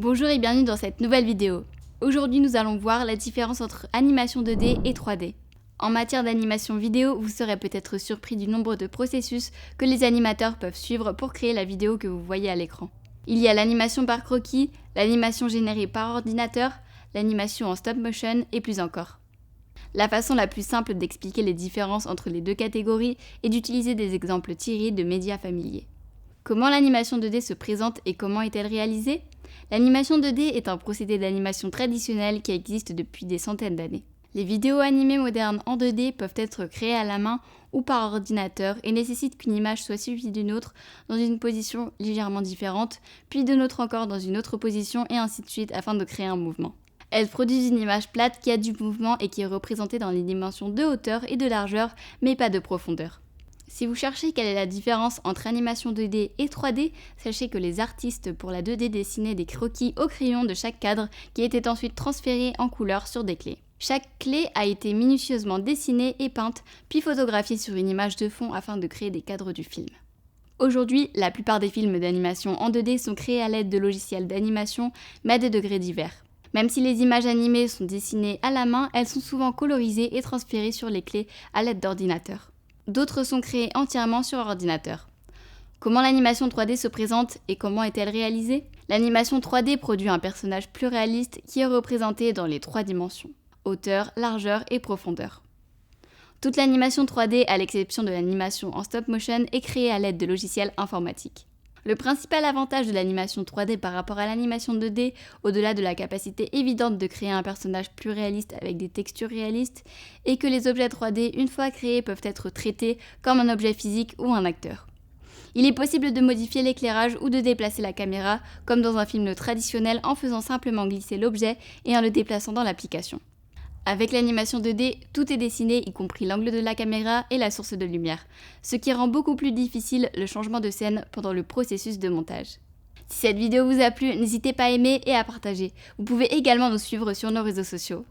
Bonjour et bienvenue dans cette nouvelle vidéo. Aujourd'hui nous allons voir la différence entre animation 2D et 3D. En matière d'animation vidéo, vous serez peut-être surpris du nombre de processus que les animateurs peuvent suivre pour créer la vidéo que vous voyez à l'écran. Il y a l'animation par croquis, l'animation générée par ordinateur, l'animation en stop motion et plus encore. La façon la plus simple d'expliquer les différences entre les deux catégories est d'utiliser des exemples tirés de médias familiers. Comment l'animation 2D se présente et comment est-elle réalisée ? L'animation 2D est un procédé d'animation traditionnel qui existe depuis des centaines d'années. Les vidéos animées modernes en 2D peuvent être créées à la main ou par ordinateur et nécessitent qu'une image soit suivie d'une autre dans une position légèrement différente, puis d'une autre encore dans une autre position et ainsi de suite afin de créer un mouvement. Elles produisent une image plate qui a du mouvement et qui est représentée dans les dimensions de hauteur et de largeur, mais pas de profondeur. Si vous cherchez quelle est la différence entre animation 2D et 3D, sachez que les artistes pour la 2D dessinaient des croquis au crayon de chaque cadre qui étaient ensuite transférés en couleur sur des clés. Chaque clé a été minutieusement dessinée et peinte, puis photographiée sur une image de fond afin de créer des cadres du film. Aujourd'hui, la plupart des films d'animation en 2D sont créés à l'aide de logiciels d'animation, mais à des degrés divers. Même si les images animées sont dessinées à la main, elles sont souvent colorisées et transférées sur les clés à l'aide d'ordinateurs. D'autres sont créées entièrement sur ordinateur. Comment l'animation 3D se présente et comment est-elle réalisée ? L'animation 3D produit un personnage plus réaliste qui est représenté dans les 3 dimensions, hauteur, largeur et profondeur. Toute l'animation 3D, à l'exception de l'animation en stop motion, est créée à l'aide de logiciels informatiques. Le principal avantage de l'animation 3D par rapport à l'animation 2D, au-delà de la capacité évidente de créer un personnage plus réaliste avec des textures réalistes, est que les objets 3D, une fois créés, peuvent être traités comme un objet physique ou un acteur. Il est possible de modifier l'éclairage ou de déplacer la caméra, comme dans un film traditionnel, en faisant simplement glisser l'objet et en le déplaçant dans l'application. Avec l'animation 2D, tout est dessiné, y compris l'angle de la caméra et la source de lumière, ce qui rend beaucoup plus difficile le changement de scène pendant le processus de montage. Si cette vidéo vous a plu, n'hésitez pas à aimer et à partager. Vous pouvez également nous suivre sur nos réseaux sociaux.